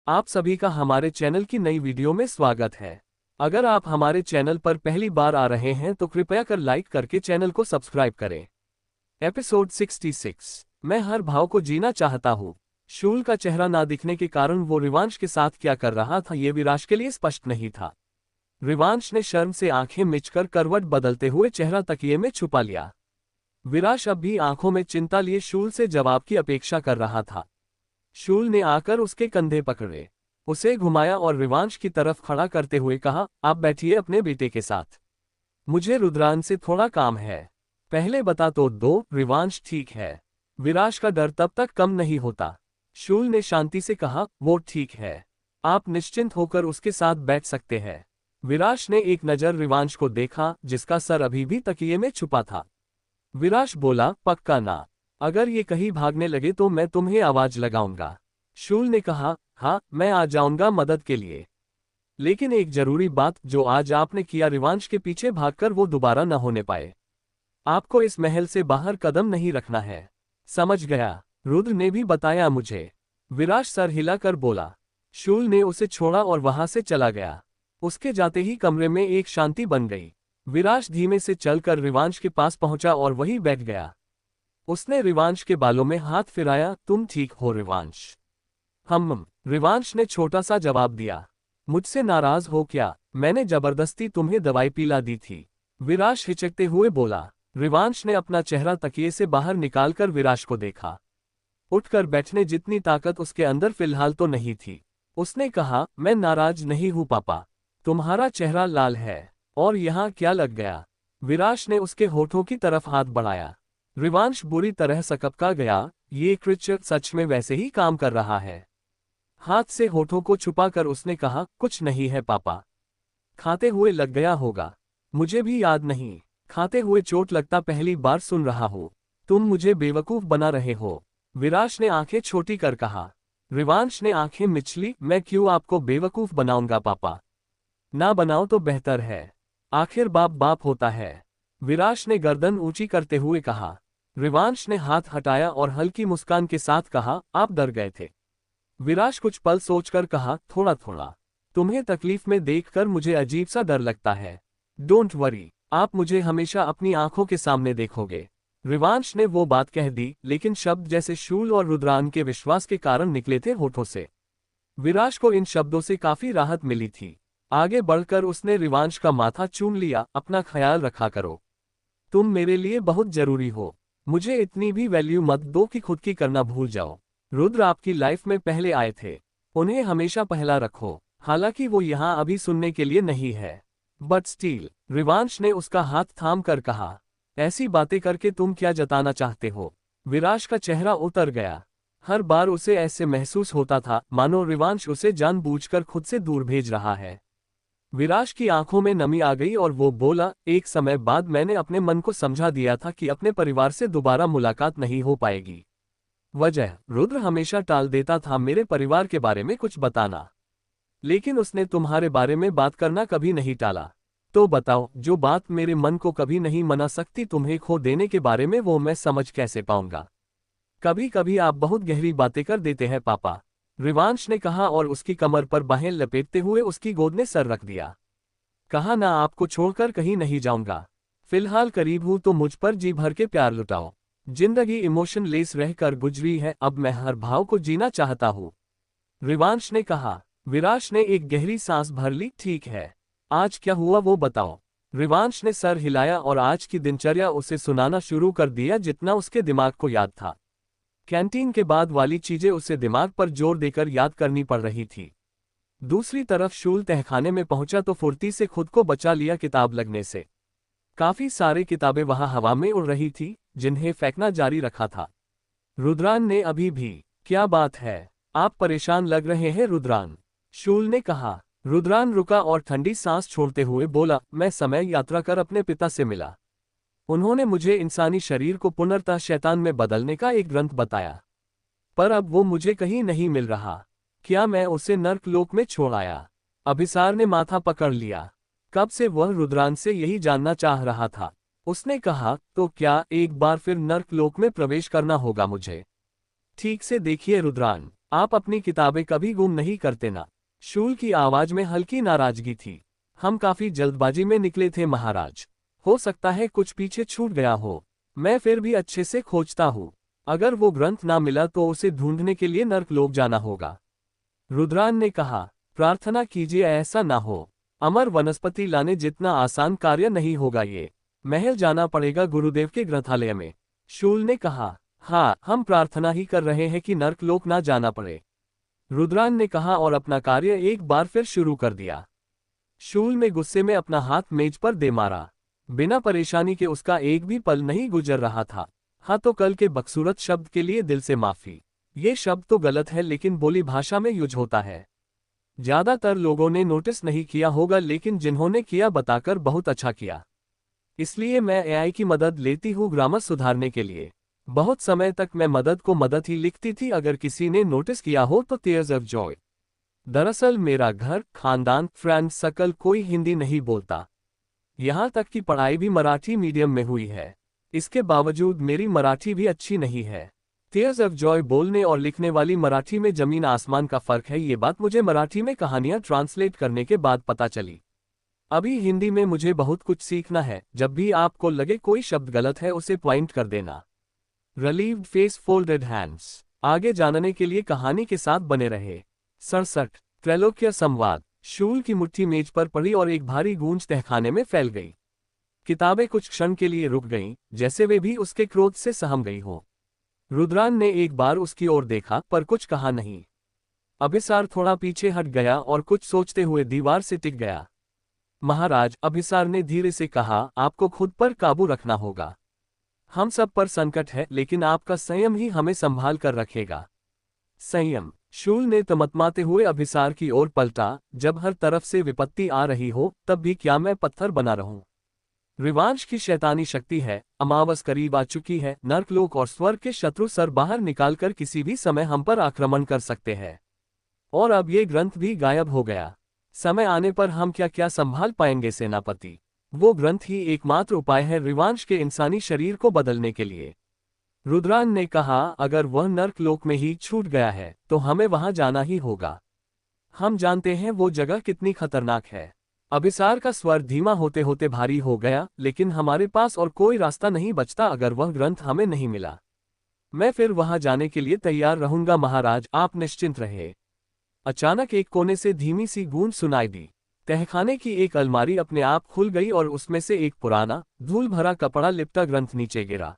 आप सभी का हमारे चैनल की नई वीडियो में स्वागत है। अगर आप हमारे चैनल पर पहली बार आ रहे हैं तो कृपया कर लाइक करके चैनल को सब्सक्राइब करें। एपिसोड 66। मैं हर भाव को जीना चाहता हूँ। शूल का चेहरा ना दिखने के कारण वो रिवांश के साथ क्या कर रहा था ये विराश के लिए स्पष्ट नहीं था। रिवांश ने शर्म से आंखें मिचकर करवट बदलते हुए चेहरा तकिए में छुपा लिया। विराश अब भी आंखों में चिंता लिए शूल से जवाब की अपेक्षा कर रहा था। शूल ने आकर उसके कंधे पकड़े, उसे घुमाया और रिवांश की तरफ खड़ा करते हुए कहा, आप बैठिए अपने बेटे के साथ। मुझे रुद्रान से थोड़ा काम है। पहले बता तो दो। रिवांश ठीक है। विराश का डर तब तक कम नहीं होता। शूल ने शांति से कहा, वो ठीक है। आप निश्चिंत होकर उसके साथ बैठ सकते हैं। विराश ने एक नज़र रिवांश को देखा जिसका सर अभी भी तकिए में छुपा था। विराश बोला, पक्का ना? अगर ये कहीं भागने लगे तो मैं तुम्हें आवाज लगाऊंगा। शूल ने कहा, हाँ मैं आ जाऊंगा मदद के लिए। लेकिन एक जरूरी बात, जो आज आपने किया रिवांश के पीछे भागकर वो दोबारा न होने पाए। आपको इस महल से बाहर कदम नहीं रखना है। समझ गया? रुद्र ने भी बताया मुझे। विराश सर हिलाकर बोला। शूल ने उसे छोड़ा और वहां से चला गया। उसके जाते ही कमरे में एक शांति बन गई। विराश धीमे से चलकर रिवांश के पास पहुंचा और वहीं बैठ गया। उसने रिवांश के बालों में हाथ फिराया, तुम ठीक हो रिवांश? रिवांश ने छोटा सा जवाब दिया। मुझसे नाराज हो क्या? मैंने जबरदस्ती तुम्हें दवाई पिला दी थी। विराश हिचकते हुए बोला। रिवांश ने अपना चेहरा तकिए से बाहर निकालकर विराश को देखा। उठकर बैठने जितनी ताकत उसके अंदर फिलहाल तो नहीं थी। उसने कहा, मैं नाराज नहीं हूं पापा। तुम्हारा चेहरा लाल है। और यहाँ क्या लग गया? विराश ने उसके होठों की तरफ हाथ बढ़ाया। रिवांश बुरी तरह सकपका गया। ये क्रिएचर सच में वैसे ही काम कर रहा है। हाथ से होठों को छुपाकर उसने कहा, कुछ नहीं है पापा। खाते हुए लग गया होगा। मुझे भी याद नहीं। खाते हुए चोट लगता पहली बार सुन रहा हूँ। तुम मुझे बेवकूफ बना रहे हो। विराश ने आंखें छोटी कर कहा। रिवांश ने आंखें मिचली, मैं क्यों आपको बेवकूफ बनाऊंगा पापा? ना बनाओ तो बेहतर है। आखिर बाप बाप होता है। विराश ने गर्दन ऊंची करते हुए कहा। रिवांश ने हाथ हटाया और हल्की मुस्कान के साथ कहा, आप डर गए थे? विराश कुछ पल सोचकर कहा, थोड़ा थोड़ा। तुम्हें तकलीफ में देखकर मुझे अजीब सा डर लगता है। डोंट वरी, आप मुझे हमेशा अपनी आंखों के सामने देखोगे। रिवांश ने वो बात कह दी, लेकिन शब्द जैसे शूल और रुद्रान के विश्वास के कारण निकले थे होठों से। विराश को इन शब्दों से काफी राहत मिली थी। आगे बढ़कर उसने रिवांश का माथा चूम लिया, अपना ख्याल रखा करो। तुम मेरे लिए बहुत जरूरी हो। मुझे इतनी भी वैल्यू मत दो कि खुद की करना भूल जाओ। रुद्र आपकी लाइफ में पहले आए थे। उन्हें हमेशा पहला रखो। हालांकि वो यहाँ अभी सुनने के लिए नहीं है। बट स्टील, रिवांश ने उसका हाथ थाम कर कहा। ऐसी बातें करके तुम क्या जताना चाहते हो? विराश का चेहरा उतर गया। हर बार उसे ऐसे महसूस होता था मानो रिवांश उसे जानबूझकर खुद से दूर भेज रहा है। विराश की आंखों में नमी आ गई और वो बोला, एक समय बाद मैंने अपने मन को समझा दिया था कि अपने परिवार से दोबारा मुलाकात नहीं हो पाएगी। वजह, रुद्र हमेशा टाल देता था मेरे परिवार के बारे में कुछ बताना। लेकिन उसने तुम्हारे बारे में बात करना कभी नहीं टाला। तो बताओ, जो बात मेरे मन को कभी नहीं मना सकती तुम्हें खो देने के बारे में, वो मैं समझ कैसे पाऊंगा? कभी कभी आप बहुत गहरी बातें कर देते हैं पापा, रिवांश ने कहा और उसकी कमर पर बाहें लपेटते हुए उसकी गोद में सर रख दिया। कहा ना, आपको छोड़कर कहीं नहीं जाऊंगा। फिलहाल करीब हूं तो मुझ पर जी भर के प्यार लुटाओ। जिंदगी इमोशन लेस रहकर गुजरी है, अब मैं हर भाव को जीना चाहता हूं। रिवांश ने कहा। विराश ने एक गहरी सांस भर ली। ठीक है, आज क्या हुआ वो बताओ। रिवांश ने सर हिलाया और आज की दिनचर्या उसे सुनाना शुरू कर दिया जितना उसके दिमाग को याद था। कैंटीन के बाद वाली चीजें उसे दिमाग पर जोर देकर याद करनी पड़ रही थी। दूसरी तरफ शूल तहखाने में पहुंचा तो फुर्ती से खुद को बचा लिया किताब लगने से। काफी सारी किताबें वहां हवा में उड़ रही थी जिन्हें फेंकना जारी रखा था। रुद्रान ने अभी भी, क्या बात है, आप परेशान लग रहे हैं रुद्रान? शूल ने कहा। रुद्रान रुका और ठंडी सांस छोड़ते हुए बोला, मैं समय यात्रा कर अपने पिता से मिला। उन्होंने मुझे इंसानी शरीर को पुनर्तः शैतान में बदलने का एक ग्रंथ बताया। पर अब वो मुझे कहीं नहीं मिल रहा। क्या मैं उसे नर्कलोक में छोड़ आया? अभिसार ने माथा पकड़ लिया। कब से वह रुद्रान से यही जानना चाह रहा था। उसने कहा, तो क्या एक बार फिर नर्कलोक में प्रवेश करना होगा मुझे? ठीक से देखिए रुद्रान, आप अपनी किताबें कभी गुम नहीं करते ना? शूल की आवाज में हल्की नाराजगी थी। हम काफी जल्दबाजी में निकले थे महाराज। हो सकता है कुछ पीछे छूट गया हो। मैं फिर भी अच्छे से खोजता हूँ। अगर वो ग्रंथ ना मिला तो उसे ढूंढने के लिए नर्कलोक जाना होगा। रुद्रान ने कहा, प्रार्थना कीजिए ऐसा ना हो। अमर वनस्पति लाने जितना आसान कार्य नहीं होगा ये। महल जाना पड़ेगा गुरुदेव के ग्रंथालय में। शूल ने कहा, हाँ, हम प्रार्थना ही कर रहे हैं कि नर्कलोक ना जाना पड़े। रुद्रान ने कहा और अपना कार्य एक बार फिर शुरू कर दिया। शूल ने गुस्से में अपना हाथ मेज पर दे मारा। बिना परेशानी के उसका एक भी पल नहीं गुजर रहा था। हाँ, तो कल के बदसूरत शब्द के लिए दिल से माफी। ये शब्द तो गलत है लेकिन बोली भाषा में यूज होता है। ज्यादातर लोगों ने नोटिस नहीं किया होगा लेकिन जिन्होंने किया बताकर बहुत अच्छा किया। इसलिए मैं एआई की मदद लेती हूँ ग्रामर सुधारने के लिए। बहुत समय तक मैं मदद को मदद ही लिखती थी। अगर किसी ने नोटिस किया हो तो टीयर्स ऑफ जॉय। दरअसल मेरा घर, खानदान, फ्रेंड सर्कल कोई हिंदी नहीं बोलता। यहाँ तक कि पढ़ाई भी मराठी मीडियम में हुई है। इसके बावजूद मेरी मराठी भी अच्छी नहीं है। टीयर्स ऑफ जॉय बोलने और लिखने वाली मराठी में जमीन आसमान का फर्क है। ये बात मुझे मराठी में कहानियां ट्रांसलेट करने के बाद पता चली। अभी हिंदी में मुझे बहुत कुछ सीखना है। जब भी आपको लगे कोई शब्द गलत है उसे पॉइंट कर देना। Relieved face, folded hands. आगे जानने के लिए कहानी के साथ बने रहे। 67 त्रैलोक्य संवाद। शूल की मुट्ठी मेज पर पड़ी और एक भारी गूंज तहखाने में फैल गई। किताबें कुछ क्षण के लिए रुक गईं, जैसे वे भी उसके क्रोध से सहम गई हो। रुद्रान ने एक बार उसकी ओर देखा पर कुछ कहा नहीं। अभिसार थोड़ा पीछे हट गया और कुछ सोचते हुए दीवार से टिक गया। महाराज, अभिसार ने धीरे से कहा, आपको खुद पर काबू रखना होगा। हम सब पर संकट है लेकिन आपका संयम ही हमें संभाल कर रखेगा। संयम? शूल ने तमतमाते हुए अभिसार की ओर पलटा। जब हर तरफ से विपत्ति आ रही हो तब भी क्या मैं पत्थर बना रहूं? रिवांश की शैतानी शक्ति है। अमावस करीब आ चुकी है। नर्कलोक और स्वर्ग के शत्रु सर बाहर निकालकर किसी भी समय हम पर आक्रमण कर सकते हैं। और अब ये ग्रंथ भी गायब हो गया। समय आने पर हम क्या क्या संभाल पाएंगे सेनापति? वो ग्रंथ ही एकमात्र उपाय है रिवांश के इंसानी शरीर को बदलने के लिए। रुद्रान ने कहा, अगर वह नर्कलोक में ही छूट गया है तो हमें वहां जाना ही होगा। हम जानते हैं वो जगह कितनी खतरनाक है। अभिसार का स्वर धीमा होते होते भारी हो गया, लेकिन हमारे पास और कोई रास्ता नहीं बचता अगर वह ग्रंथ हमें नहीं मिला। मैं फिर वहां जाने के लिए तैयार रहूंगा महाराज, आप निश्चिंत रहे। अचानक एक कोने से धीमी सी गूंज सुनाई दी। तहखाने की एक अलमारी अपने आप खुल गई और उसमें से एक पुराना, धूल भरा कपड़ा लिपटा ग्रंथ नीचे गिरा।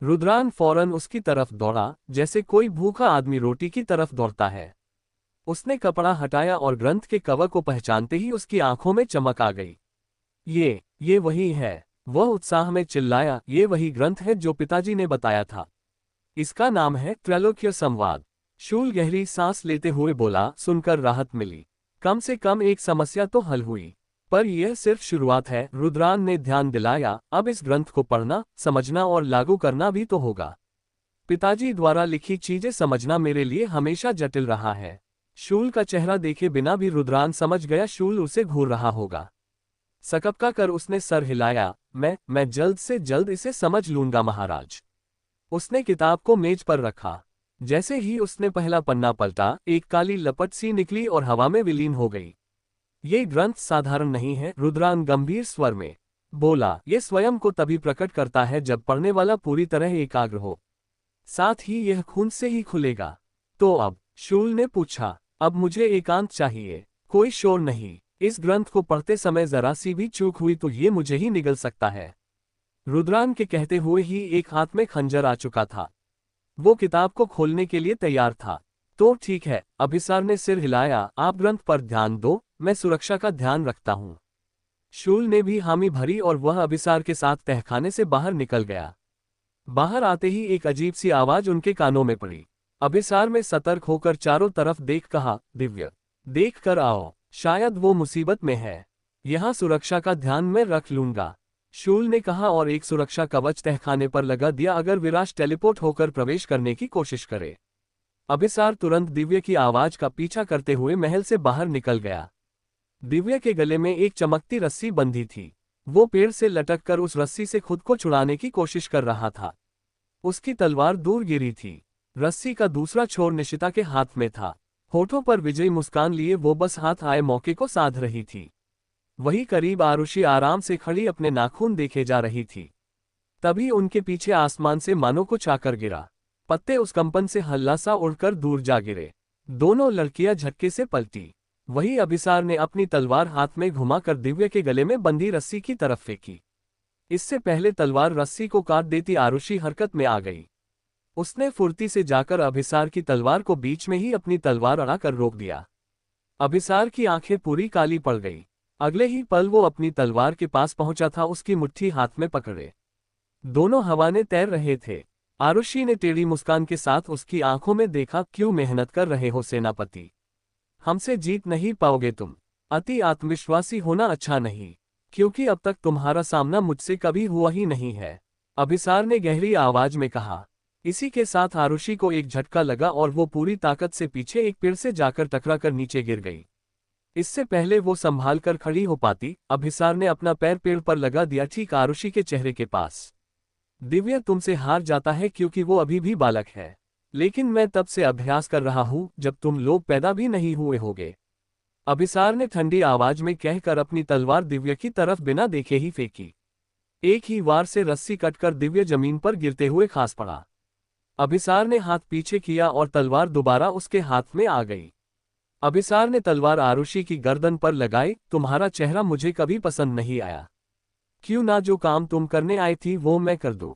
रुद्रान फौरन उसकी तरफ दौड़ा, जैसे कोई भूखा आदमी रोटी की तरफ दौड़ता है। उसने कपड़ा हटाया और ग्रंथ के कवर को पहचानते ही उसकी आंखों में चमक आ गई। ये वही है। वह उत्साह में चिल्लाया, ये वही ग्रंथ है जो पिताजी ने बताया था। इसका नाम है त्रैलोक्य संवाद। शूल गहरी सांस लेते हुए बोला, सुनकर राहत मिली। कम से कम एक समस्या तो हल हुई। पर यह सिर्फ शुरुआत है, रुद्रान ने ध्यान दिलाया। अब इस ग्रंथ को पढ़ना, समझना और लागू करना भी तो होगा। पिताजी द्वारा लिखी चीजें समझना मेरे लिए हमेशा जटिल रहा है। शूल का चेहरा देखे बिना भी रुद्रान समझ गया शूल उसे घूर रहा होगा। सकपका कर उसने सर हिलाया। मैं जल्द से जल्द इसे समझ लूंगा महाराज। उसने किताब को मेज पर रखा। जैसे ही उसने पहला पन्ना पलटा, एक काली लपट सी निकली और हवा में विलीन हो गई। ये ग्रंथ साधारण नहीं है, रुद्रान गंभीर स्वर में बोला। ये स्वयं को तभी प्रकट करता है जब पढ़ने वाला पूरी तरह एकाग्र हो। साथ ही यह खून से ही खुलेगा। तो अब? शूल ने पूछा। अब मुझे एकांत चाहिए, कोई शोर नहीं। इस ग्रंथ को पढ़ते समय जरा सी भी चूक हुई तो ये मुझे ही निगल सकता है। रुद्रान के कहते हुए ही एक हाथ में खंजर आ चुका था। वो किताब को खोलने के लिए तैयार था। तो ठीक है, अभिसार ने सिर हिलाया। आप ग्रंथ पर ध्यान दो, मैं सुरक्षा का ध्यान रखता हूँ। शूल ने भी हामी भरी और वह अभिसार के साथ तहखाने से बाहर निकल गया। बाहर आते ही एक अजीब सी आवाज उनके कानों में पड़ी। अभिसार में सतर्क होकर चारों तरफ देख कहा, दिव्य, देख कर आओ, शायद वो मुसीबत में है। यहाँ सुरक्षा का ध्यान मैं रख लूंगा, शूल ने कहा और एक सुरक्षा कवच तहखाने पर लगा दिया अगर विराज टेलीपोर्ट होकर प्रवेश करने की कोशिश करे। अभिसार तुरंत दिव्य की आवाज का पीछा करते हुए महल से बाहर निकल गया। दिव्य के गले में एक चमकती रस्सी बंधी थी। वो पेड़ से लटक कर उस रस्सी से खुद को छुड़ाने की कोशिश कर रहा था। उसकी तलवार दूर गिरी थी। रस्सी का दूसरा छोर निशिता के हाथ में था। होठों पर विजयी मुस्कान लिए वो बस हाथ आए मौके को साध रही थी। वही करीब आरुषि आराम से खड़ी अपने नाखून देखे जा रही थी। तभी उनके पीछे आसमान से मानो कुछ आकर गिरा। पत्ते उस कंपन से हल्ला सा उड़कर दूर जा गिरे। दोनों लड़कियां झटके से पलटी। वही अभिसार ने अपनी तलवार हाथ में घुमाकर दिव्य के गले में बंधी रस्सी की तरफ फेंकी। इससे पहले तलवार रस्सी को काट देती आरुषि हरकत में आ गई। उसने फुर्ती से जाकर अभिसार की तलवार को बीच में ही अपनी तलवार अड़ाकर रोक दिया। अभिसार की आंखें पूरी काली पड़ गई। अगले ही पल वो अपनी तलवार के पास पहुंचा था, उसकी मुट्ठी हाथ में पकड़े। दोनों हवा में तैर रहे थे। आरुषि ने टेढ़ी मुस्कान के साथ उसकी आंखों में देखा, क्यों मेहनत कर रहे हो सेनापति? हमसे जीत नहीं पाओगे तुम। अति आत्मविश्वासी होना अच्छा नहीं, क्योंकि अब तक तुम्हारा सामना मुझसे कभी हुआ ही नहीं है, अभिसार ने गहरी आवाज में कहा। इसी के साथ आरुषि को एक झटका लगा और वो पूरी ताकत से पीछे एक पेड़ से जाकर टकराकर नीचे गिर गई। इससे पहले वो संभाल कर खड़ी हो पाती, अभिसार ने अपना पैर पेड़ पर लगा दिया, ठीक आरुषि के चेहरे के पास। दिव्य तुमसे हार जाता है क्योंकि वो अभी भी बालक है, लेकिन मैं तब से अभ्यास कर रहा हूं जब तुम लोग पैदा भी नहीं हुए होगे, अभिसार ने ठंडी आवाज में कहकर अपनी तलवार दिव्य की तरफ बिना देखे ही फेंकी। एक ही वार से रस्सी कटकर दिव्य जमीन पर गिरते हुए खास पड़ा। अभिसार ने हाथ पीछे किया और तलवार दोबारा उसके हाथ में आ गई। अभिसार ने तलवार आरुषि की गर्दन पर लगाई। तुम्हारा चेहरा मुझे कभी पसंद नहीं आया, क्यों ना जो काम तुम करने आई थी वो मैं कर दूं।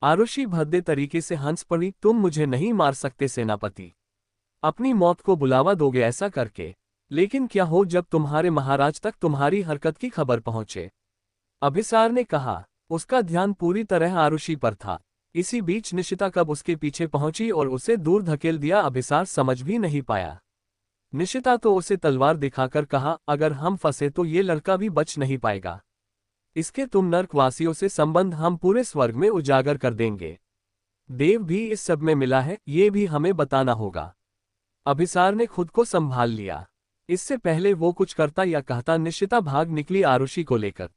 आरुषि भद्दे तरीके से हंस पड़ी। तुम मुझे नहीं मार सकते सेनापति, अपनी मौत को बुलावा दोगे ऐसा करके। लेकिन क्या हो जब तुम्हारे महाराज तक तुम्हारी हरकत की खबर पहुंचे, अभिसार ने कहा। उसका ध्यान पूरी तरह आरुषि पर था। इसी बीच निशिता कब उसके पीछे पहुंची और उसे दूर धकेल दिया, अभिसार समझ भी नहीं पाया। निशिता तो उसे तलवार दिखाकर कहा, अगर हम फंसे तो ये लड़का भी बच नहीं पाएगा। इसके तुम नर्कवासियों से संबंध हम पूरे स्वर्ग में उजागर कर देंगे। देव भी इस सब में मिला है, ये भी हमें बताना होगा। अभिसार ने खुद को संभाल लिया। इससे पहले वो कुछ करता या कहता, निशिता भाग निकली आरुषि को लेकर।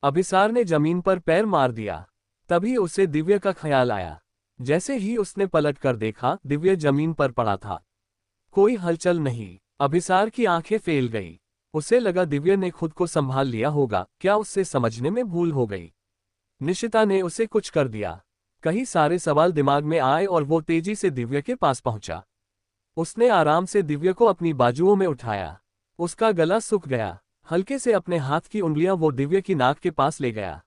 अभिसार ने जमीन पर पैर मार दिया। तभी उसे दिव्य का ख्याल आया। जैसे ही उसने पलट कर देखा, दिव्य जमीन पर पड़ा था, कोई हलचल नहीं। अभिसार की आंखें फैल गई। उसे लगा दिव्य ने खुद को संभाल लिया होगा। क्या उससे समझने में भूल हो गई? निशिता ने उसे कुछ कर दिया? कई सारे सवाल दिमाग में आए और वो तेजी से दिव्य के पास पहुंचा। उसने आराम से दिव्य को अपनी बाजुओं में उठाया। उसका गला सूख गया। हल्के से अपने हाथ की उंगलियां वो दिव्य की नाक के पास ले गया।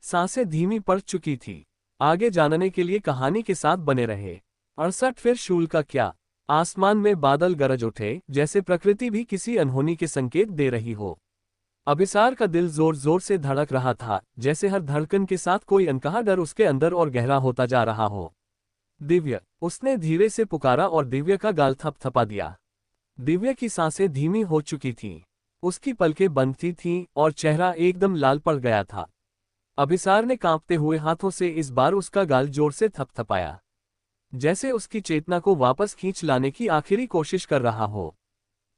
सांसें धीमी पड़ चुकी थी। आगे जानने के लिए कहानी के साथ बने रहे। 68 फिर शूल का क्या? आसमान में बादल गरज उठे, जैसे प्रकृति भी किसी अनहोनी के संकेत दे रही हो। अभिसार का दिल जोर जोर से धड़क रहा था, जैसे हर धड़कन के साथ कोई अनकहा डर उसके अंदर और गहरा होता जा रहा हो। दिव्य, उसने धीरे से पुकारा और दिव्य का गाल थपथपा दिया। दिव्य की सांसें धीमी हो चुकी थीं। उसकी पलकें बंद थीं और चेहरा एकदम लाल पड़ गया था। अभिसार ने कांपते हुए हाथों से इस बार उसका गाल जोर से थपथपाया, जैसे उसकी चेतना को वापस खींच लाने की आखिरी कोशिश कर रहा हो।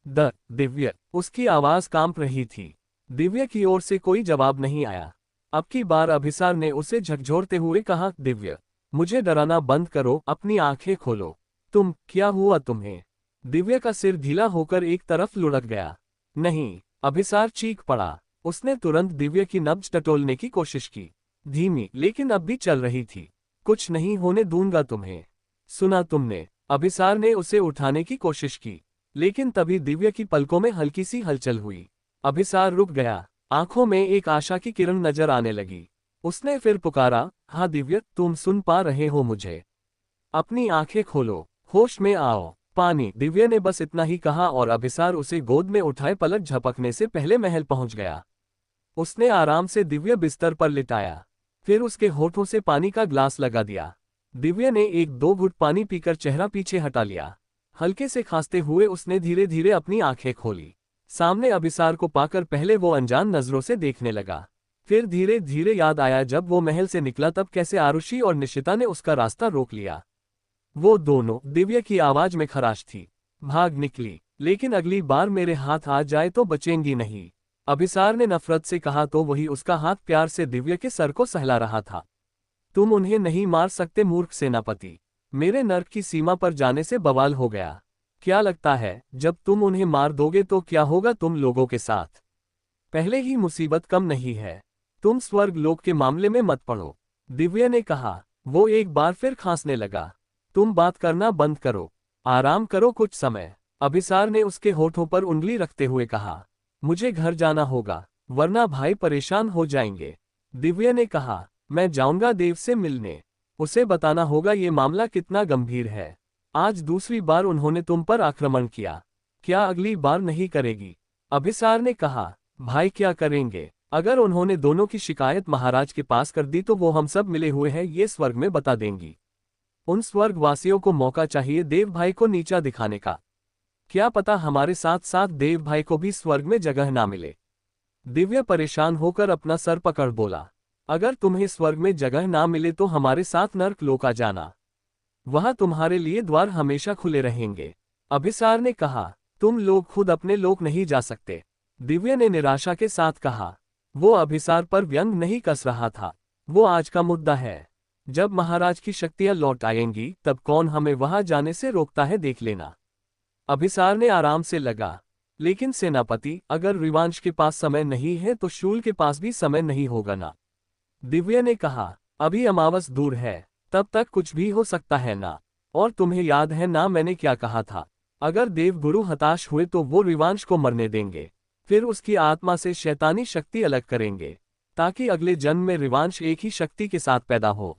दिव्य, उसकी आवाज कांप रही थी। दिव्य की ओर से कोई जवाब नहीं आया। अब की बार अभिसार ने उसे झकझोरते हुए कहा, दिव्य, मुझे डराना बंद करो, अपनी आंखें खोलो। क्या हुआ तुम्हें? दिव्य का सिर ढीला होकर एक तरफ लुढ़क गया। नहीं, अभिसार चीख पड़ा। उसने तुरंत दिव्य की नब्ज टटोलने की कोशिश की, धीमी लेकिन अब भी चल रही थी। कुछ नहीं होने दूंगा तुम्हें, सुना तुमने? अभिसार ने उसे उठाने की कोशिश की, लेकिन तभी दिव्य की पलकों में हल्की सी हलचल हुई। अभिसार रुक गया। आंखों में एक आशा की किरण नजर आने लगी। उसने फिर पुकारा, हाँ दिव्य, तुम सुन पा रहे हो मुझे? अपनी आंखें खोलो, होश में आओ। पानी। दिव्य ने बस इतना ही कहा और अभिसार उसे गोद में उठाए पलक झपकने से पहले महल पहुंच गया। उसने आराम से दिव्य बिस्तर पर लिटाया, फिर उसके होठों से पानी का ग्लास लगा दिया। दिव्य ने एक दो घुट पानी पीकर चेहरा पीछे हटा लिया। हल्के से खांसते हुए उसने धीरे धीरे अपनी आंखें खोली। सामने अभिसार को पाकर पहले वो अनजान नजरों से देखने लगा, फिर धीरे धीरे याद आया जब वो महल से निकला तब कैसे आरुषि और निशिता ने उसका रास्ता रोक लिया। वो दोनों, दिव्य की आवाज में खराश थी, भाग निकली। लेकिन अगली बार मेरे हाथ आ जाए तो बचेंगी नहीं, अभिसार ने नफरत से कहा तो वही उसका हाथ प्यार से दिव्य के सर को सहला रहा था। तुम उन्हें नहीं मार सकते मूर्ख सेनापति, मेरे नर्क की सीमा पर जाने से बवाल हो गया। क्या लगता है जब तुम उन्हें मार दोगे तो क्या होगा तुम लोगों के साथ? पहले ही मुसीबत कम नहीं है, तुम स्वर्ग लोक के मामले में मत पड़ो। दिव्या ने कहा। वो एक बार फिर खांसने लगा। तुम बात करना बंद करो, आराम करो कुछ समय। अभिसार ने उसके होठों पर उंगली रखते हुए कहा। मुझे घर जाना होगा, वरना भाई परेशान हो जाएंगे। दिव्या ने कहा। मैं जाऊंगा देव से मिलने, उसे बताना होगा ये मामला कितना गंभीर है। आज दूसरी बार उन्होंने तुम पर आक्रमण किया, क्या अगली बार नहीं करेगी? अभिसार ने कहा। भाई क्या करेंगे? अगर उन्होंने दोनों की शिकायत महाराज के पास कर दी तो वो हम सब मिले हुए हैं ये स्वर्ग में बता देंगी। उन स्वर्गवासियों को मौका चाहिए देव भाई को नीचा दिखाने का। क्या पता हमारे साथ साथ देव भाई को भी स्वर्ग में जगह ना मिले। दिव्या परेशान होकर अपना सर पकड़ बोला। अगर तुम्हें स्वर्ग में जगह ना मिले तो हमारे साथ नर्क लोक आ जाना, वहां तुम्हारे लिए द्वार हमेशा खुले रहेंगे। अभिसार ने कहा। तुम लोग खुद अपने लोक नहीं जा सकते, दिव्या ने निराशा के साथ कहा। वो अभिसार पर व्यंग नहीं कस रहा था, वो आज का मुद्दा है। जब महाराज की शक्तियां लौट आएंगी तब कौन हमें वहां जाने से रोकता है देख लेना। अभिसार ने आराम से लगा। लेकिन सेनापति, अगर रिवांश के पास समय नहीं है तो शूल के पास भी समय नहीं होगा ना? दिव्या ने कहा। अभी अमावस दूर है, तब तक कुछ भी हो सकता है ना? और तुम्हें याद है ना मैंने क्या कहा था? अगर देवगुरु हताश हुए तो वो रिवांश को मरने देंगे, फिर उसकी आत्मा से शैतानी शक्ति अलग करेंगे, ताकि अगले जन्म में रिवांश एक ही शक्ति के साथ पैदा हो।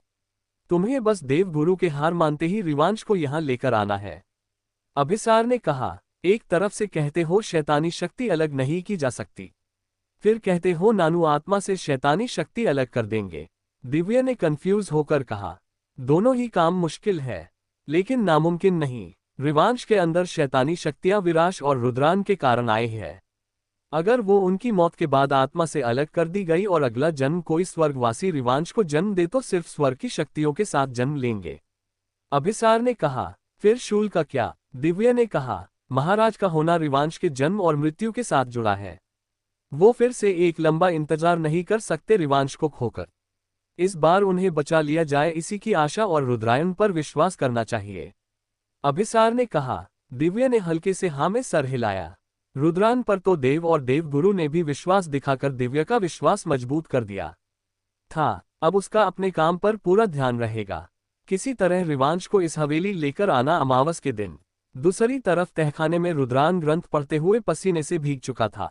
तुम्हें बस देवगुरु के हार मानते ही रिवांश को यहां लेकर आना है। अभिसार ने कहा। एक तरफ से कहते हो शैतानी शक्ति अलग नहीं की जा सकती, फिर कहते हो नानू आत्मा से शैतानी शक्ति अलग कर देंगे। दिव्या ने कंफ्यूज होकर कहा। दोनों ही काम मुश्किल है, लेकिन नामुमकिन नहीं। रिवांश के अंदर शैतानी शक्तियां विराश और रुद्रान के कारण आई है। अगर वो उनकी मौत के बाद आत्मा से अलग कर दी गई और अगला जन्म कोई स्वर्गवासी रिवांश को जन्म दे तो सिर्फ स्वर्ग की शक्तियों के साथ जन्म लेंगे। अभिसार ने कहा। फिर शूल का क्या? दिव्या ने कहा। महाराज का होना रिवांश के जन्म और मृत्यु के साथ जुड़ा है। वो फिर से एक लंबा इंतजार नहीं कर सकते रिवांश को खोकर। इस बार उन्हें बचा लिया जाए इसी की आशा और रुद्रायन पर विश्वास करना चाहिए। अभिसार ने कहा। दिव्या ने हल्के से हाँ में सर हिलाया। रुद्रान पर तो देव और देवगुरु ने भी विश्वास दिखाकर दिव्या का विश्वास मजबूत कर दिया था। अब उसका अपने काम पर पूरा ध्यान रहेगा, किसी तरह रिवांश को इस हवेली लेकर आना अमावस के दिन। दूसरी तरफ तहखाने में रुद्रान ग्रंथ पढ़ते हुए पसीने से भीग चुका था।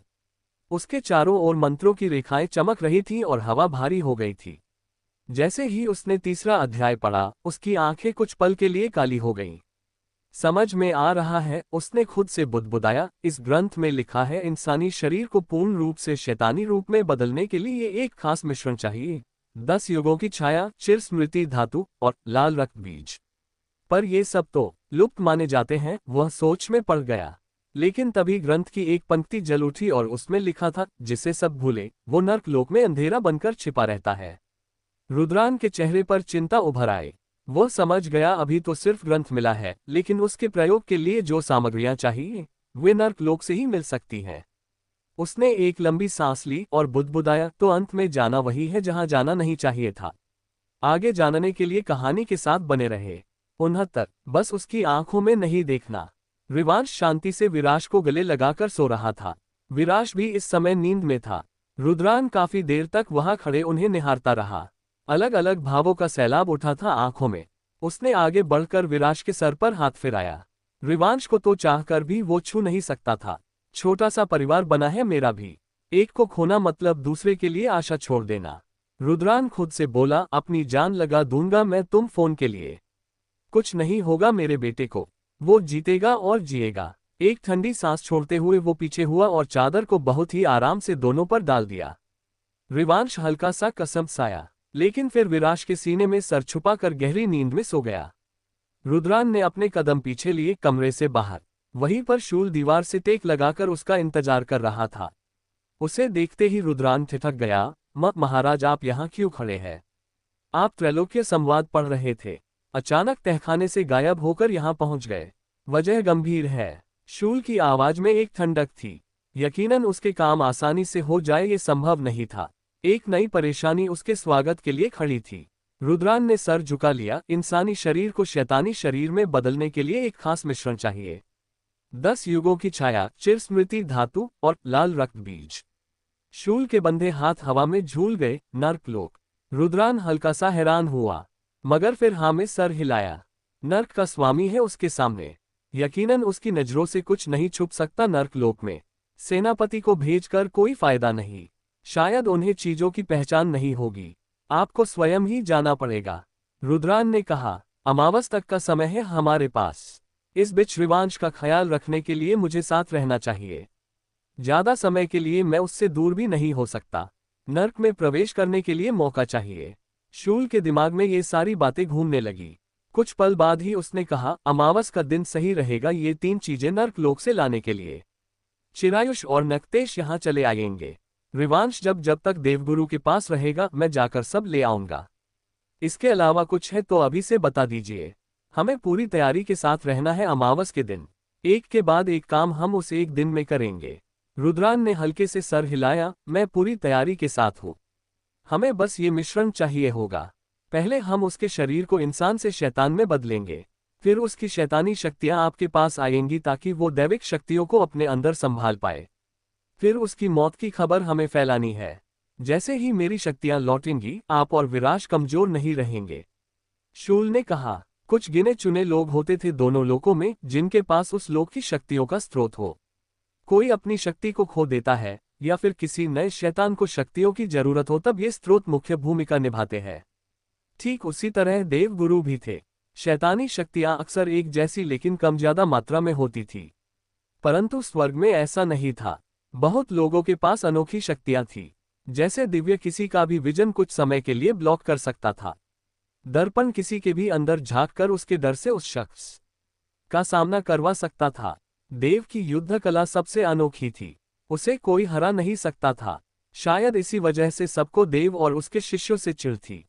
उसके चारों ओर मंत्रों की रेखाएं चमक रही थीं और हवा भारी हो गई थी। जैसे ही उसने तीसरा अध्याय पढ़ा, उसकी आंखें कुछ पल के लिए काली हो गईं। समझ में आ रहा है, उसने खुद से बुदबुदाया। इस ग्रंथ में लिखा है इंसानी शरीर को पूर्ण रूप से शैतानी रूप में बदलने के लिए एक खास मिश्रण चाहिए। 10 युगों की छाया, चिर स्मृति धातु और लाल रक्त बीज। पर ये सब तो लुप्त माने जाते हैं। वह सोच में पड़ गया। लेकिन तभी ग्रंथ की एक पंक्ति जल उठी और उसमें लिखा था, जिसे सब भूले वो नर्क लोक में अंधेरा बनकर छिपा रहता है। रुद्रान के चेहरे पर चिंता उभर आई। वो समझ गया अभी तो सिर्फ ग्रंथ मिला है, लेकिन उसके प्रयोग के लिए जो सामग्रियां चाहिए वे नर्क लोक से ही मिल सकती हैं। उसने एक लंबी सांस ली और बुदबुदाया, तो अंत में जाना वही है जहां जाना नहीं चाहिए था। आगे जानने के लिए कहानी के साथ बने रहे। 69 बस उसकी आंखों में नहीं देखना। रिवांश शांति से विराश को गले लगाकर सो रहा था। विराश भी इस समय नींद में था। रुद्रान काफी देर तक वहां खड़े उन्हें निहारता रहा। अलग अलग भावों का सैलाब उठा था आंखों में। उसने आगे बढ़कर विराश के सर पर हाथ फिराया। रिवांश को तो चाहकर भी वो छू नहीं सकता था। छोटा सा परिवार बना है मेरा भी, एक को खोना मतलब दूसरे के लिए आशा छोड़ देना। रुद्रान खुद से बोला, अपनी जान लगा दूंगा मैं तुम फोन के लिए। कुछ नहीं होगा मेरे बेटे को, वो जीतेगा और जिएगा। एक ठंडी सांस छोड़ते हुए वो पीछे हुआ और चादर को बहुत ही आराम से दोनों पर डाल दिया। रिवांश हल्का सा कसम साया, लेकिन फिर विराश के सीने में सर छुपाकर गहरी नींद में सो गया। रुद्रान ने अपने कदम पीछे लिए कमरे से बाहर। वहीं पर शूल दीवार से टेक लगाकर उसका इंतजार कर रहा था। उसे देखते ही रुद्रान ठिठक गया। महाराज आप यहाँ क्यों खड़े हैं? आप त्रैलोक्य संवाद पढ़ रहे थे, अचानक तहखाने से गायब होकर यहाँ पहुँच गए। वजह गंभीर है। शूल की आवाज में एक ठंडक थी। यकीनन उसके काम आसानी से हो जाए ये संभव नहीं था। एक नई परेशानी उसके स्वागत के लिए खड़ी थी। रुद्रान ने सर झुका लिया। इंसानी शरीर को शैतानी शरीर में बदलने के लिए एक खास मिश्रण चाहिए। 10 युगों की छाया, चिर स्मृति धातु और लाल रक्त बीज। शूल के बंधे हाथ हवा में झूल गए। नर्कलोक। रुद्रान हल्का सा हैरान हुआ, मगर फिर हाँ में सर हिलाया। नर्क का स्वामी है उसके सामने। यकीनन उसकी नजरों से कुछ नहीं छुप सकता। नर्कलोक में सेनापति को भेजकर कोई फायदा नहीं। शायद उन्हें चीजों की पहचान नहीं होगी। आपको स्वयं ही जाना पड़ेगा, रुद्रान ने कहा। अमावस तक का समय है हमारे पास। इस बीच रिवांश का ख्याल रखने के लिए मुझे साथ रहना चाहिए। ज्यादा समय के लिए मैं उससे दूर भी नहीं हो सकता। नर्क में प्रवेश करने के लिए मौका चाहिए। शूल के दिमाग में ये सारी बातें घूमने लगी। कुछ पल बाद ही उसने कहा, अमावस का दिन सही रहेगा ये 3 चीजें नर्क लोक से लाने के लिए। चिरायुष और नक्तेश यहाँ चले आएंगे। रिवांश जब जब तक देवगुरु के पास रहेगा मैं जाकर सब ले आऊंगा। इसके अलावा कुछ है तो अभी से बता दीजिए। हमें पूरी तैयारी के साथ रहना है। अमावस के दिन एक के बाद एक काम हम उस एक दिन में करेंगे। रुद्रान ने हल्के से सर हिलाया। मैं पूरी तैयारी के साथ हूँ। हमें बस ये मिश्रण चाहिए होगा। पहले हम उसके शरीर को इंसान से शैतान में बदलेंगे, फिर उसकी शैतानी शक्तियां आपके पास आएंगी ताकि वो दैविक शक्तियों को अपने अंदर संभाल पाए। फिर उसकी मौत की खबर हमें फैलानी है। जैसे ही मेरी शक्तियां लौटेंगी आप और विराज कमजोर नहीं रहेंगे। शूल ने कहा। कुछ गिने चुने लोग होते थे दोनों लोकों में जिनके पास उस लोक की शक्तियों का स्रोत हो। कोई अपनी शक्ति को खो देता है या फिर किसी नए शैतान को शक्तियों की जरूरत हो तब ये स्रोत मुख्य भूमिका निभाते हैं। ठीक उसी तरह देवगुरु भी थे। शैतानी शक्तियां अक्सर एक जैसी लेकिन कम ज्यादा मात्रा में होती थी। परंतु स्वर्ग में ऐसा नहीं था। बहुत लोगों के पास अनोखी शक्तियां थी। जैसे दिव्य किसी का भी विजन कुछ समय के लिए ब्लॉक कर सकता था। दर्पण किसी के भी अंदर झांककर उसके डर से उस शख्स का सामना करवा सकता था। देव की युद्ध कला सबसे अनोखी थी। उसे कोई हरा नहीं सकता था। शायद इसी वजह से सबको देव और उसके शिष्यों से चिढ़ थी,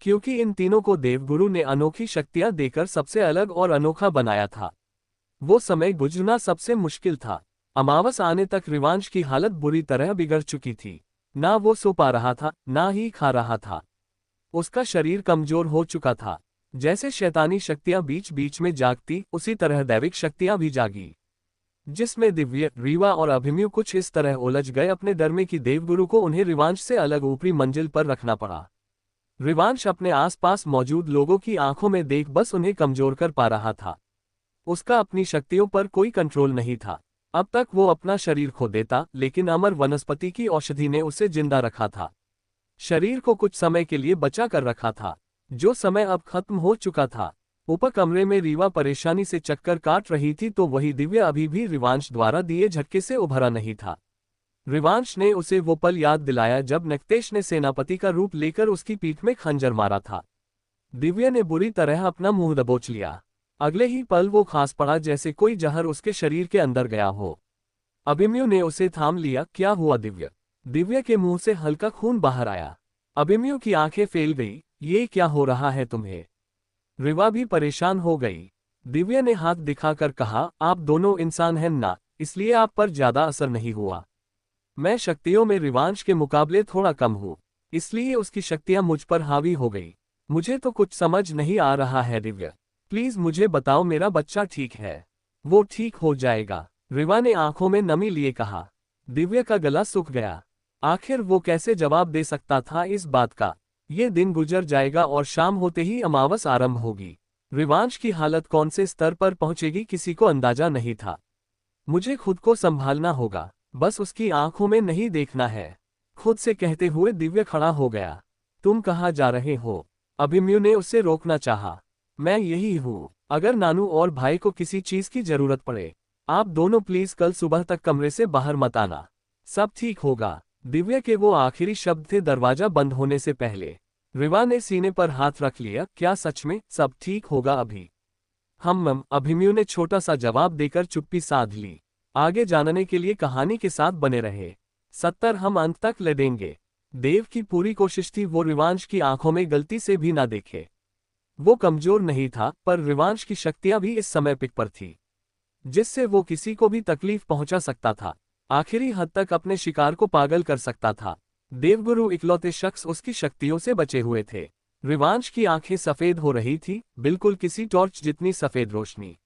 क्योंकि इन तीनों को देवगुरु ने अनोखी शक्तियां देकर सबसे अलग और अनोखा बनाया था। वो समय गुजरना सबसे मुश्किल था। अमावस आने तक रिवांश की हालत बुरी तरह बिगड़ चुकी थी। ना वो सो पा रहा था, ना ही खा रहा था। उसका शरीर कमजोर हो चुका था। जैसे शैतानी शक्तियां बीच बीच में जागती, उसी तरह दैविक शक्तियां भी जागी, जिसमें दिव्य, रीवा और अभिमन्यु कुछ इस तरह उलझ गए अपने डर में कि देवगुरु को उन्हें रिवांश से अलग ऊपरी मंजिल पर रखना पड़ा। रिवांश अपने आसपास मौजूद लोगों की आंखों में देख बस उन्हें कमजोर कर पा रहा था। उसका अपनी शक्तियों पर कोई कंट्रोल नहीं था। अब तक वो अपना शरीर खो देता, लेकिन अमर वनस्पति की औषधि ने उसे जिंदा रखा था। शरीर को कुछ समय के लिए बचा कर रखा था, जो समय अब खत्म हो चुका था। ऊपर कमरे में रीवा परेशानी से चक्कर काट रही थी तो वही दिव्य अभी भी रिवांश द्वारा दिए झटके से उभरा नहीं था। रिवांश ने उसे वो पल याद दिलाया जब नक्तेश ने सेनापति का रूप लेकर उसकी पीठ में खंजर मारा था। दिव्य ने बुरी तरह अपना मुंह दबोच लिया। अगले ही पल वो खांस पड़ा जैसे कोई जहर उसके शरीर के अंदर गया हो। अभिमन्यु ने उसे थाम लिया। क्या हुआ दिव्य? दिव्य के मुंह से हल्का खून बाहर आया। अभिमन्यु की आंखें फैल गई। ये क्या हो रहा है तुम्हें? रीवा भी परेशान हो गई। दिव्य ने हाथ दिखाकर कहा, आप दोनों इंसान हैं ना, इसलिए आप पर ज्यादा असर नहीं हुआ। मैं शक्तियों में रिवांश के मुकाबले थोड़ा कम हूँ, इसलिए उसकी शक्तियां मुझ पर हावी हो गई। मुझे तो कुछ समझ नहीं आ रहा है दिव्य, प्लीज मुझे बताओ मेरा बच्चा ठीक है? वो ठीक हो जाएगा, रीवा ने आंखों में नमी लिए कहा। दिव्य का गला सूख गया। आखिर वो कैसे जवाब दे सकता था इस बात का? ये दिन गुजर जाएगा और शाम होते ही अमावस आरंभ होगी। रिवांश की हालत कौन से स्तर पर पहुंचेगी किसी को अंदाजा नहीं था। मुझे खुद को संभालना होगा, बस उसकी आंखों में नहीं देखना है, खुद से कहते हुए दिव्य खड़ा हो गया। तुम कहाँ जा रहे हो? अभिमन्यु ने उसे रोकना चाहा। मैं यही हूँ, अगर नानू और भाई को किसी चीज की जरूरत पड़े, आप दोनों प्लीज कल सुबह तक कमरे से बाहर मत आना, सब ठीक होगा। दिव्य के वो आखिरी शब्द थे दरवाजा बंद होने से पहले। रीवा ने सीने पर हाथ रख लिया। क्या सच में सब ठीक होगा अभी? अभिमन्यु ने छोटा सा जवाब देकर चुप्पी साध ली। आगे जानने के लिए कहानी के साथ बने रहे। 70 हम अंत तक लड़ेंगे। देव की पूरी कोशिश थी वो रिवांश की आंखों में गलती से भी ना देखे। वो कमजोर नहीं था, पर रिवांश की शक्तियां भी इस समय पिक पर थी, जिससे वो किसी को भी तकलीफ पहुंचा सकता था, आखिरी हद तक अपने शिकार को पागल कर सकता था। देवगुरु इकलौते शख्स उसकी शक्तियों से बचे हुए थे। रिवांश की आंखें सफेद हो रही थी, बिल्कुल किसी टॉर्च जितनी सफेद रोशनी।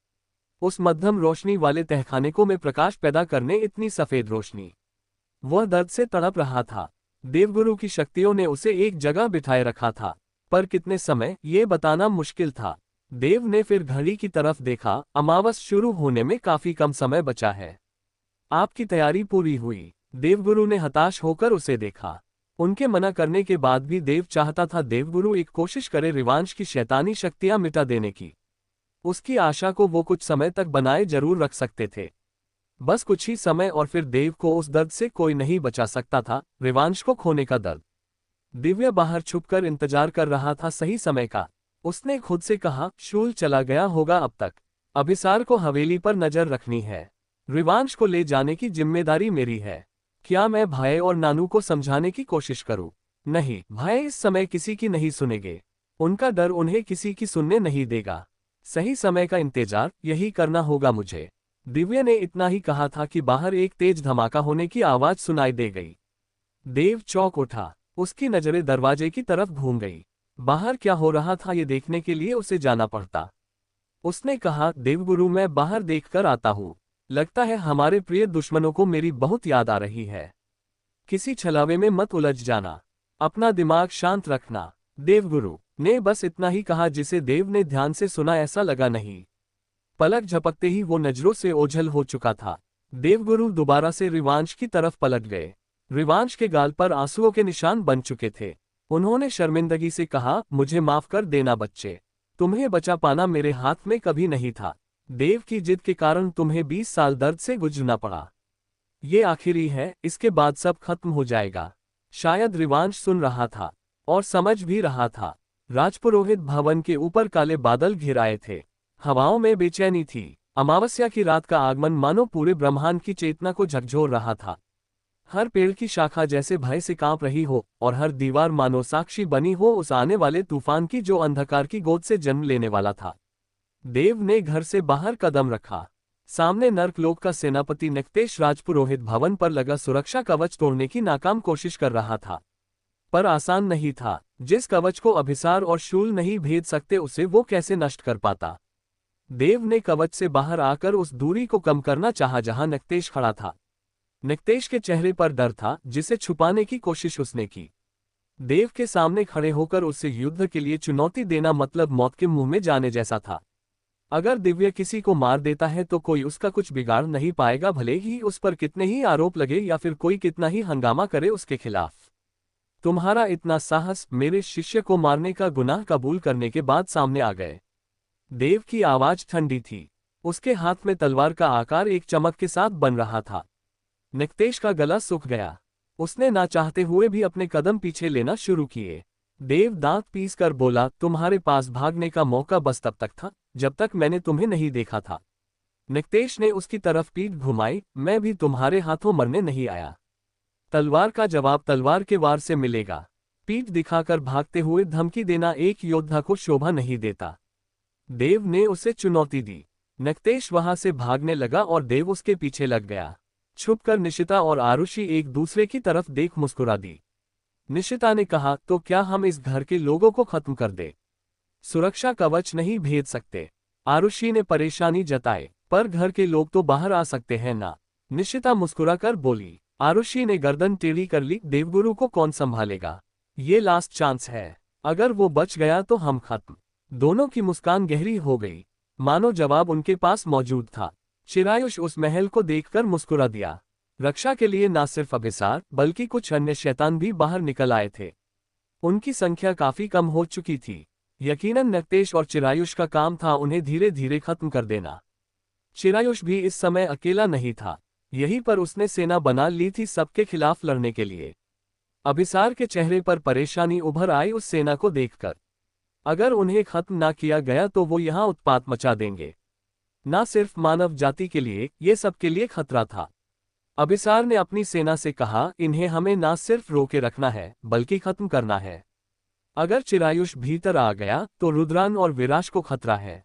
उस मध्यम रोशनी वाले तहखाने को में प्रकाश पैदा करने इतनी सफेद रोशनी। वह दर्द से तड़प रहा था। देवगुरु की शक्तियों ने उसे एक जगह बिठाए रखा था, पर कितने समय ये बताना मुश्किल था। देव ने फिर घड़ी की तरफ देखा, अमावस शुरू होने में काफी कम समय बचा है। आपकी तैयारी पूरी हुई। देवगुरु ने हताश होकर उसे देखा। उनके मना करने के बाद भी देव चाहता था देवगुरु एक कोशिश करे रिवांश की शैतानी शक्तियां मिटा देने की। उसकी आशा को वो कुछ समय तक बनाए जरूर रख सकते थे। बस कुछ ही समय और फिर देव को उस दर्द से कोई नहीं बचा सकता था, रिवांश को खोने का दर्द। दिव्या बाहर छुपकर इंतजार कर रहा था सही समय का। उसने खुद से कहा, शूल चला गया होगा अब तक। अभिसार को हवेली पर नजर रखनी है। रिवांश को ले जाने की जिम्मेदारी मेरी है। क्या मैं भाई और नानू को समझाने की कोशिश करूं? नहीं, भाई इस समय किसी की नहीं सुनेंगे। उनका डर उन्हें किसी की सुनने नहीं देगा। सही समय का इंतजार यही करना होगा मुझे। दिव्या ने इतना ही कहा था कि बाहर एक तेज धमाका होने की आवाज सुनाई दे गई। देव चौंक उठा। उसकी नजरें दरवाजे की तरफ घूम गई। बाहर क्या हो रहा था ये देखने के लिए उसे जाना पड़ता। उसने कहा, देवगुरु मैं बाहर देखकर आता हूँ। लगता है हमारे प्रिय दुश्मनों को मेरी बहुत याद आ रही है। किसी छलावे में मत उलझ जाना। अपना दिमाग शांत रखना। देवगुरु ने बस इतना ही कहा जिसे देव ने ध्यान से सुना ऐसा लगा नहीं। पलक झपकते ही वो नजरों से ओझल हो चुका था। देवगुरु दोबारा से रिवांश की तरफ पलट गए। रिवांश के गाल पर आंसुओं के निशान बन चुके थे। उन्होंने शर्मिंदगी से कहा, मुझे माफ कर देना बच्चे। तुम्हें बचा पाना मेरे हाथ में कभी नहीं था। देव की जिद के कारण तुम्हें 20 साल दर्द से गुजरना पड़ा। ये आखिरी है, इसके बाद सब खत्म हो जाएगा। शायद रिवांश सुन रहा था और समझ भी रहा था। राजपुरोहित भवन के ऊपर काले बादल घिर आए थे। हवाओं में बेचैनी थी। अमावस्या की रात का आगमन मानो पूरे ब्रह्मांड की चेतना को झकझोर रहा था। हर पेड़ की शाखा जैसे भय से कांप रही हो और हर दीवार मानो साक्षी बनी हो उस आने वाले तूफान की जो अंधकार की गोद से जन्म लेने वाला था। देव ने घर से बाहर कदम रखा। सामने नर्कलोक का सेनापति नक्तेश राजपुरोहित भवन पर लगा सुरक्षा कवच तोड़ने की नाकाम कोशिश कर रहा था। पर आसान नहीं था। जिस कवच को अभिसार और शूल नहीं भेद सकते उसे वो कैसे नष्ट कर पाता। देव ने कवच से बाहर आकर उस दूरी को कम करना चाहा जहां नक्तेश खड़ा था। नक्तेश के चेहरे पर डर था जिसे छुपाने की कोशिश उसने की। देव के सामने खड़े होकर उसे युद्ध के लिए चुनौती देना मतलब मौत के मुंह में जाने जैसा था। अगर दिव्य किसी को मार देता है तो कोई उसका कुछ बिगाड़ नहीं पाएगा, भले ही उस पर कितने ही आरोप लगे या फिर कोई कितना ही हंगामा करे उसके खिलाफ। तुम्हारा इतना साहस मेरे शिष्य को मारने का गुनाह कबूल करने के बाद सामने आ गए। देव की आवाज ठंडी थी। उसके हाथ में तलवार का आकार एक चमक के साथ बन रहा था। नक्तेश का गला सूख गया। उसने ना चाहते हुए भी अपने कदम पीछे लेना शुरू किए। देव दांत पीस कर बोला, तुम्हारे पास भागने का मौका बस तब तक था जब तक मैंने तुम्हें नहीं देखा था। नक्तेश ने उसकी तरफ पीठ घुमाई, मैं भी तुम्हारे हाथों मरने नहीं आया। तलवार का जवाब तलवार के वार से मिलेगा। पीठ दिखाकर भागते हुए धमकी देना एक योद्धा को शोभा नहीं देता। देव ने उसे चुनौती दी। नक्तेश वहां से भागने लगा और देव उसके पीछे लग गया। छुपकर निशिता और आरुषि एक दूसरे की तरफ देख मुस्कुरा दी। निशिता ने कहा, तो क्या हम इस घर के लोगों को खत्म कर दे? सुरक्षा कवच नहीं भेज सकते। आरुषि ने परेशानी जताई, पर घर के लोग तो बाहर आ सकते हैं ना? निशिता मुस्कुराकर बोली। आरुषि ने गर्दन टेढ़ी कर ली, देवगुरु को कौन संभालेगा? ये लास्ट चांस है। अगर वो बच गया तो हम खत्म। दोनों की मुस्कान गहरी हो गई, मानो जवाब उनके पास मौजूद था। चिरायुष उस महल को देखकर मुस्कुरा दिया। रक्षा के लिए न सिर्फ अभिसार बल्कि कुछ अन्य शैतान भी बाहर निकल आए थे। उनकी संख्या काफी कम हो चुकी थी। यकीनन नक्तेश और चिरायुष का काम था उन्हें धीरे धीरे खत्म कर देना। चिरायुष भी इस समय अकेला नहीं था। यहीं पर उसने सेना बना ली थी सबके खिलाफ लड़ने के लिए। अभिसार के चेहरे पर परेशानी उभर आई उस सेना को देखकर। अगर उन्हें खत्म ना किया गया तो वो यहाँ उत्पात मचा देंगे। ना सिर्फ मानव जाति के लिए, ये सबके लिए खतरा था। अभिसार ने अपनी सेना से कहा, इन्हें हमें ना सिर्फ रोके रखना है बल्कि खत्म करना है। अगर चिरायुष भीतर आ गया तो रुद्रान और विराश को खतरा है।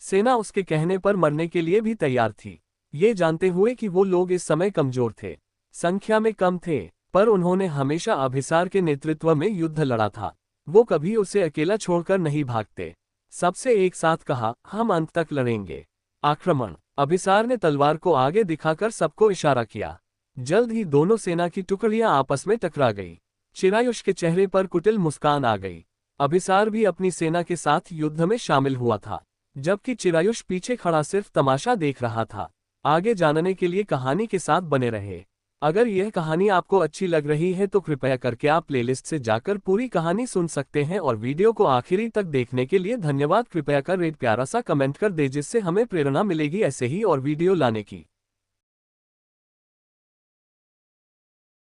सेना उसके कहने पर मरने के लिए भी तैयार थी, ये जानते हुए कि वो लोग इस समय कमजोर थे, संख्या में कम थे, पर उन्होंने हमेशा अभिसार के नेतृत्व में युद्ध लड़ा था। वो कभी उसे अकेला छोड़कर नहीं भागते। सबसे एक साथ कहा, हम अंत तक लड़ेंगे। आक्रमण। अभिसार ने तलवार को आगे दिखाकर सबको इशारा किया। जल्द ही दोनों सेना की टुकड़ियां आपस में टकरा गई। चिरायुष के चेहरे पर कुटिल मुस्कान आ गई। अभिसार भी अपनी सेना के साथ युद्ध में शामिल हुआ था, जबकि चिरायुष पीछे खड़ा सिर्फ तमाशा देख रहा था। आगे जानने के लिए कहानी के साथ बने रहे। अगर यह कहानी आपको अच्छी लग रही है तो कृपया करके आप प्लेलिस्ट से जाकर पूरी कहानी सुन सकते हैं, और वीडियो को आखिरी तक देखने के लिए धन्यवाद। कृपया कर एक प्यारा सा कमेंट कर दे, जिससे हमें प्रेरणा मिलेगी ऐसे ही और वीडियो लाने की।